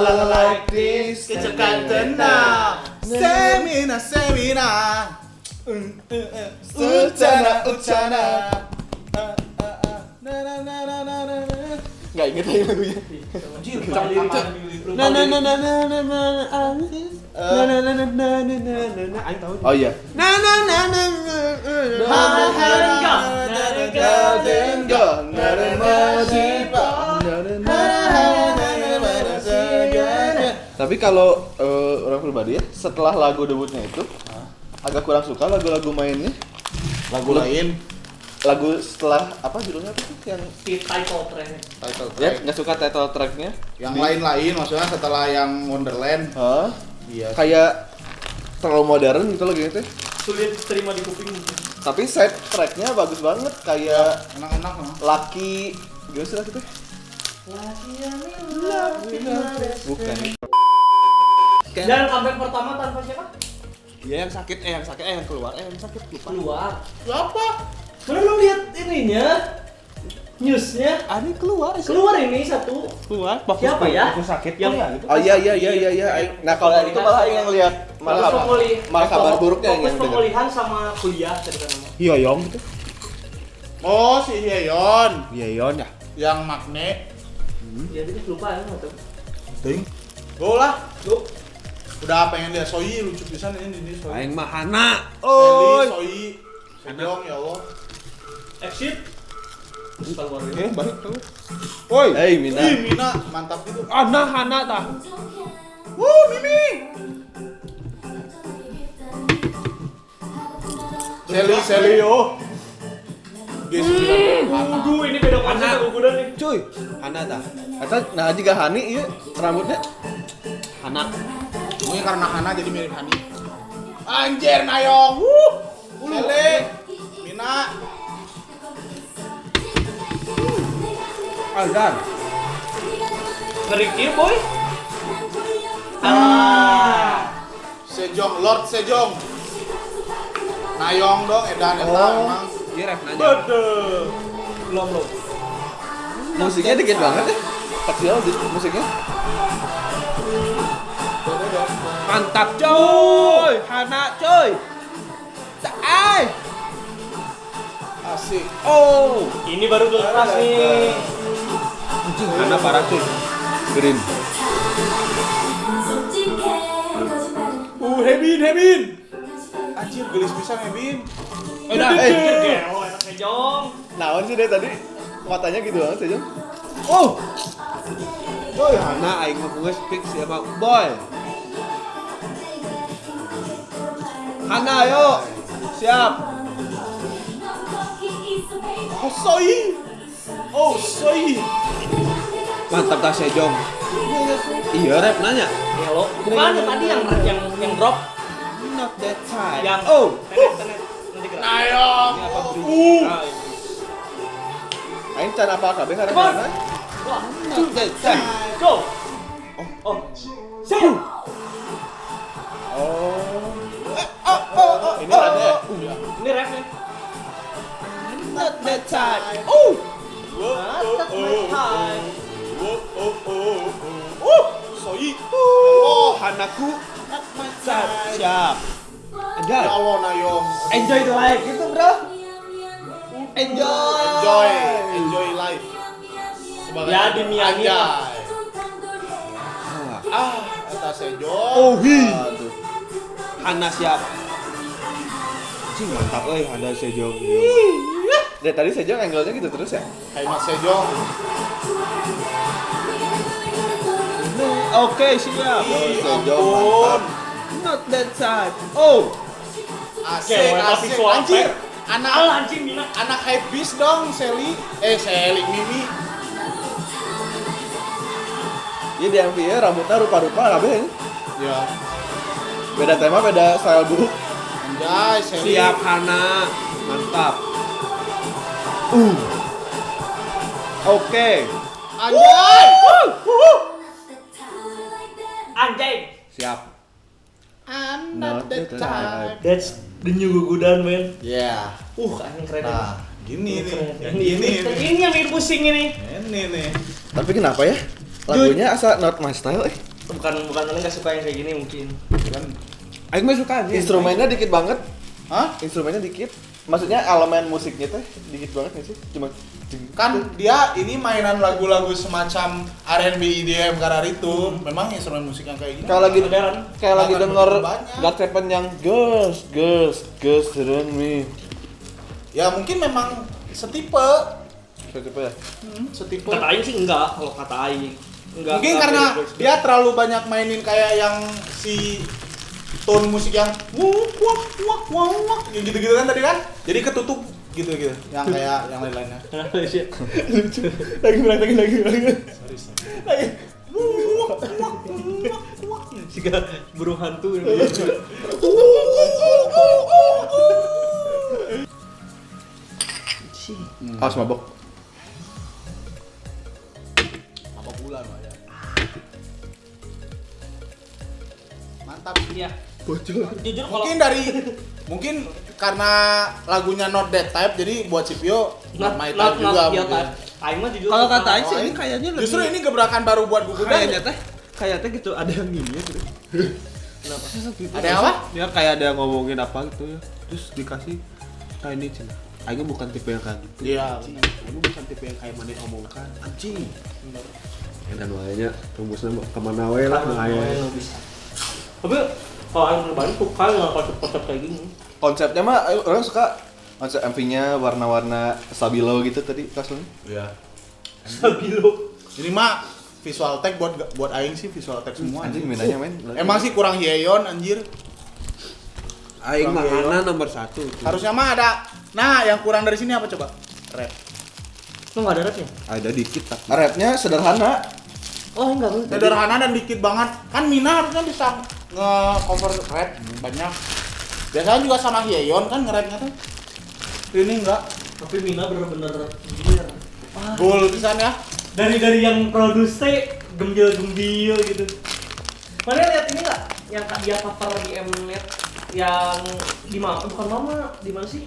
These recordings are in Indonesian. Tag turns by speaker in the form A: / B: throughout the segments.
A: like this, kecekan tenang. Semina, semina. Ucana. Nggak inget lagi lagunya. Oh iya. Tapi kalau orang pribadi ya, setelah lagu debutnya itu agak kurang suka lagu-lagu mainnya. Lagu lain. Lagu setelah apa judulnya apa sih yang
B: title track.
A: Ya, nggak suka title tracknya.
C: Yang lain-lain maksudnya setelah yang Wonderland.
A: Iya. Kayak terlalu modern gitu loh gitu.
B: Sulit terima di kuping.
A: Tapi side tracknya bagus banget kayak
C: Enak-enak mah.
A: Lucky gimana sih gitu? Bukan.
B: Dan comeback pertama tanpa siapa?
A: Ya yang sakit yang keluar yang sakit lupa.
B: Keluar.
C: Siapa?
B: Mana lu lihat ininya? Newsnya?
A: Ada keluar
B: ini satu.
A: keluar.
B: Siapa ya?
A: Aku sakit
B: yang
A: gitu. Oh iya. Nah kalau itu malah yang lihat malah kabar buruknya yang
B: fokus pemulihan sama kuliah tadi kan nama.
A: Hyeong gitu.
C: Oh, si Hyeon.
A: Hyeon ya.
C: Yang Magne.
B: Ya dia lupa ya atau.
C: Ting. Go lah.
B: Lu
C: Udah pengen lihat Soi lucu pisan ini Soi.
A: Aing mah Hana.
C: Seli, Soi. Sejong ya Allah.
B: exit.
A: Balik tuh. Woi. Mina.
C: Ih, Mina mantap gitu.
A: Hana tah.
C: Mimi. Seli yo.
B: Aduh, ini beda konsep ukuran nih.
A: Cuy, Hana tah. Eta nah juga Hani ieu rambutnya. Hana.
C: Mungkin karena Hana jadi mirip Hani. Anjir Nayong. Seli. Mina.
A: Azan.
B: Ngerikir boy.
C: Sejong, Lord Sejong. Nayong dong, edan eta emang.
A: Iya ref nanya.
C: Bedeh.
B: Belum.
A: Musiknya dikit banget ya. Kecil musiknya. Mantap coy, Hana coy. Saai.
C: Asik.
A: Oh,
B: Ini baru kelas nih.
A: Hana parah cuy. Green.
C: Hebin. Anjir gelis pisan Hebin.
A: Udah,
B: Gelo enak Sejong.
A: naon sih dia tadi? Matanya gitu banget sih, Jong. Oh. Boy, Hana aing mah geus fix sama boy. Hana ayo. Siap.
C: Soi.
A: Mantap dah Sejong. Iya, rep nanya.
B: Gelo. Bukan tadi yang drop.
A: Not that time.
B: Yang tenet. Nanti gerak.
C: Nayong.
B: Ini apa bridge?
A: Ah, ini. Aing can apa kabeh karena
B: Come on.
A: mana?
B: Wah,
A: Not that time.
B: go. Oh. Set.
A: Ini ada ya?
B: Ini ref nih.
A: Not that time.
B: That's my time.
C: Soi.
A: Hanaku. Not my time. Siap.
C: Ya
A: Anjay.
C: Allah Nayong.
A: Enjoy the life gitu, bro. Enjoy.
C: Enjoy life. Sebagai
B: Ya, di Miami lah.
C: Eta Sejong.
A: Aduh. Hana siap. Cing mantap euy Hana Sejong. Dari tadi Sejong angle-nya gitu terus ya?
C: Hai Mas Sejong.
A: Oke, siap. Sejong mantap. Not that time.
C: Asik,
B: Oke,
C: asik.
B: visual
C: Anjir.
B: effect.
C: Anak
B: Anjing Mina.
C: anak hype beast dong, Seli. Mimi.
A: Ya di MV nya rambutnya rupa-rupa kabeh ini.
C: Ya.
A: Beda tema, beda style bu.
C: Anjay, Seli.
A: Siap Hana. Mantap. Oke.
C: Anjay.
B: Anjing.
A: Siap.
C: Not the time.
B: That's the new gugudan, man.
C: Yeah.
B: Anjing keren.
C: Nah, gini nih.
B: Keren.
C: Yang gini nih.
B: Ini yang bikin pusing ini.
C: Ini nih.
A: Tapi kenapa ya? lagunya asa not my style
B: Bukan mana enggak suka yang kayak gini mungkin.
D: Aing mah suka aja.
A: Instrumennya dikit banget.
C: Hah?
A: Instrumennya dikit. Maksudnya elemen musiknya teh dikit banget nggak sih? Cuma
C: Kan dia ini mainan lagu-lagu semacam R&B EDM karar itu. Memang instrumen musik yang kayak gini.
A: kayak lagi
C: Nggak akan
A: denger
C: banyak.
A: God Seven yang girls around me.
C: Ya mungkin memang setipe.
A: Siapa ya?
C: Setipe.
B: Kata Aing sih enggak, kalau kata Aing. Enggak.
C: Mungkin
B: enggak
C: karena
B: beda-beda.
C: dia terlalu banyak mainin kayak yang si tone musik yang wak yang gitu-gitu kan tadi kan. Jadi ketutup gitu-gitu. Yang kayak yang lain-lainnya.
B: Kenapa sih?
A: Lagi.
C: Lagi.
B: Jika burung hantu.
A: Awas mabok.
C: Apa bulan Pak, ya. Mantap.
B: Iya.
A: Bocor.
B: Jujur kalau
C: Mungkin karena lagunya Not That Type jadi buat Cipio Not My Type juga
B: iya,
C: mungkin.
B: Aing mah jujur.
D: Kalau
B: suka.
D: kata Aing sih ini kayaknya lebih
C: Justru ini gebrakan baru buat Gugudan.
D: kayaknya gitu ada yang gini gitu.
B: Kenapa?
C: Ada yang apa?
D: Ya kayak ada yang ngomongin apa gitu ya. Terus dikasih kayak ini cina. Aing bukan tipe yang kayak gitu.
C: Iya.
D: Aing bukan tipe yang kayak mana omongkan. Anjing. Dan wayanya rumusnya kemana wae lah
B: Karena
D: aya.
B: Aing nggak bisa. Tapi kalau Aing pribadi suka nggak konsep-konsep kayak gini.
A: Konsepnya mah orang suka konsep MV-nya warna-warna stabilo gitu tadi kasusnya.
C: Iya.
B: Stabilo.
C: Ini mah visual tag buat aing sih visual tag semua.
A: Anjing minanya men.
C: Emang sih kurang hieon anjir.
D: Aing mah
C: Kurang
D: ana nomor 1 tuh.
C: Harusnya mah ada. Nah, yang kurang dari sini apa coba? Rap.
B: Lu nggak ada rapnya?
D: Ada dikit tapi.
A: Rapnya sederhana.
B: Oh enggak lu.
C: Sederhana dan dikit banget. Kan Mina harusnya bisa nge-cover rap banyak. Biasanya juga sama Hyeon kan nge-rapnya tuh. Ini enggak.
B: Tapi Mina bener-bener gila.
C: Goal pisan ya.
B: Dari yang produce gembel-gembel gitu. Mana lihat ini nggak? Yang dia cover di Mnet yang di mana? Bukan Mama, di mana sih?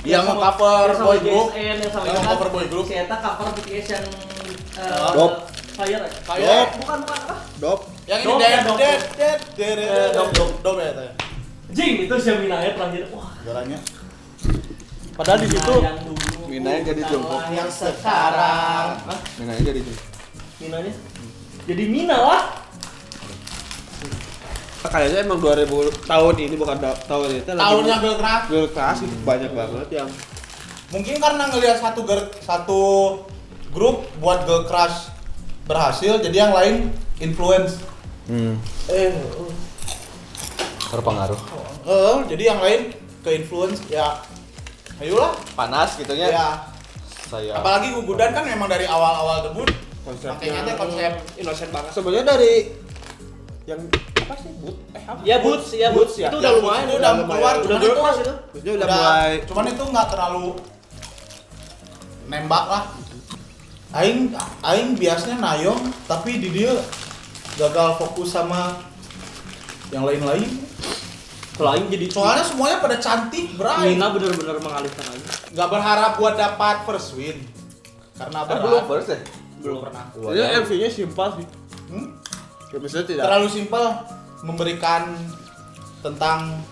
C: Yang
B: sama-
C: cover
B: yang sama
C: boy group.
B: JSN, yang sama
C: Yang
B: Yohan.
C: cover boy group.
B: Si Eta cover BTS yang
A: Dop.
B: Fire ya?
C: Fire.
B: Bukan apa?
A: Dop.
C: Yang ini
B: Dop,
C: dead
B: ya, dop. Dop.
C: ya tanya.
B: Jing, itu si Mina ya terakhir. Wah,
C: Suaranya. Padahal di situ
B: Mina yang dulu.
A: Mina yang jadi jongkok.
B: bukanlah yang sekarang. Hah?
A: Minanya jadi itu.
B: Minanya? Jadi Mina lah.
D: Kayaknya emang 2000 tahun ini bukan tahun ini lagi
C: tahunnya Girl Crush.
D: Girl Crush itu banyak banget yang
C: Mungkin karena ngelihat satu grup buat Girl Crush berhasil, jadi yang lain influence.
A: Terpengaruh.
C: Jadi yang lain ke influence ya. Ayolah.
A: Panas gitu nya.
C: Ya.
A: Saya.
C: Apalagi Gugudan kan memang dari awal-awal debut
D: konsepnya
C: makanya teh konsep
D: innocent banget. Sebenarnya dari yang apa sih apa?
B: Ya Boots, ya Boots.
D: ya.
B: Itu udah lumayan.
C: itu udah keluar,
B: Udah
C: cuman
B: Girl
C: itu
B: Crush itu.
D: Maksudnya udah mulai
C: cuman itu nggak terlalu nembak lah. Aing biasanya Nayong tapi di dia gagal fokus sama yang lain-lain.
B: Kalau Aing jadi
C: Soalnya semuanya pada cantik, bray.
B: Mina bener-bener mengalihkan aja.
C: Nggak berharap buat dapat first win. Karena
A: belum
C: berat.
A: first ya?
C: Belum pernah.
D: Jadi MV-nya simpel sih. Ya misalnya tidak
C: Terlalu simpel memberikan tentang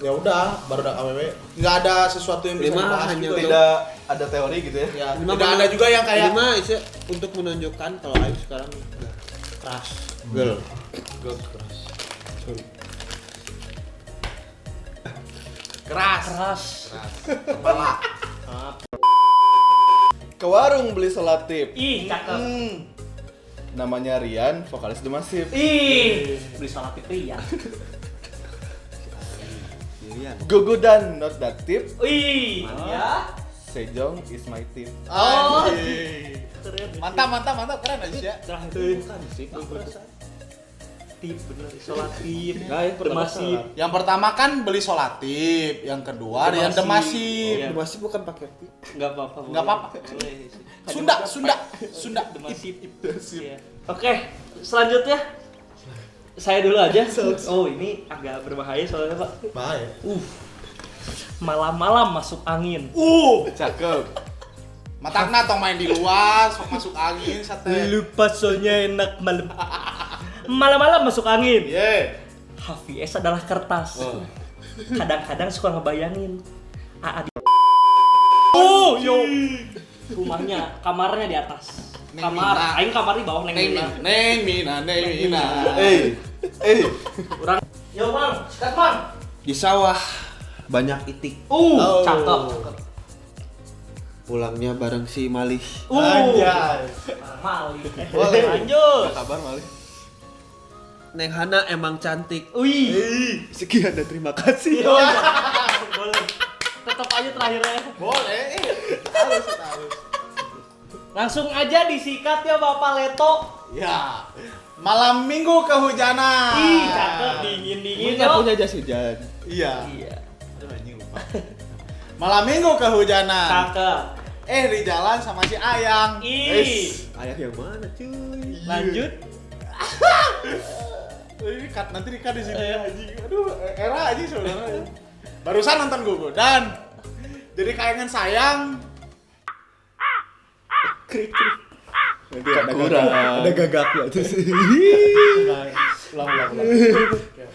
C: ya udah baru ada AWW. Nggak ada sesuatu yang bisa
D: Lima
C: dibahas
D: hanya
C: juga.
A: Tidak ada teori gitu ya.
C: Ya,
D: Lima
C: tidak ada juga yang kayak
D: lima isi untuk menunjukkan kalau Ayu sekarang udah
C: keras.
D: girl.
C: Keras. Kepala.
A: Ke warung beli solatif.
B: Ih, cakep.
A: Namanya Rian, vokalis The Massive.
B: Ih, beli sholat itu ya.
A: Gugudan not that tip.
B: Wih, ya.
A: Sejong is my tip.
B: Oh,
C: Anjing.
B: keren.
C: Mantap keren aja ya.
B: Terakhir bukan sih, tip bener, sholat tip. Masih.
C: Yang pertama kan beli solatif, yang kedua Rian Demasif.
B: Iya.
D: Masih bukan pakai tip.
B: Enggak apa-apa.
C: Nggak apa-apa.
B: Boleh sih.
C: Sunda.
B: Demasif. Iya. Oke, selanjutnya saya dulu aja. Oh, ini agak berbahaya soalnya, Pak.
C: Bahaya.
B: Malam-malam masuk angin.
A: Cakep.
C: Matangna tong main di luar, sok masuk angin sate.
B: Lupa soalnya enak malam. Malam-malam masuk angin.
C: Ye.
B: HVS adalah kertas. Kadang-kadang suka ngebayangin. Yo. Rumahnya, kamarnya di atas.
C: Neng
B: Kamar,
C: Mina.
B: aing kamar di bawah Neng Mina.
C: Neng Mina.
B: Urang. Yo, Mang, sikat, Mang.
D: Di sawah banyak itik.
B: Cakep.
D: Pulangnya bareng si Malih.
C: Anjay.
B: Mali.
A: Boleh.
B: Lanjut.
A: Apa kabar Mali?
D: Neng Hana emang cantik.
B: Wih.
D: Sekian dan terima kasih.
B: Boleh. Tetap aja terakhirnya.
C: Boleh. Halus.
B: Langsung aja disikat ya Bapak Leto.
C: Ya. Malam Minggu kehujanan.
B: Ih, cakep dingin-dingin
A: Punya
B: yo.
A: punya jas hujan.
C: Iya.
B: Iya.
C: Aduh anjing lupa. Malam Minggu kehujanan.
B: Cakep.
C: Di jalan sama si Ayang.
B: Ih.
D: Ayah yang mana cuy?
B: Lanjut.
C: Ini cut nanti di cut di sini anjing. Aduh, era anjing saudara. Barusan nonton Gogo dan jadi kayangan sayang.
A: Nanti ada kurang.
D: Ada gagaknya tuh sih.
C: Ulang.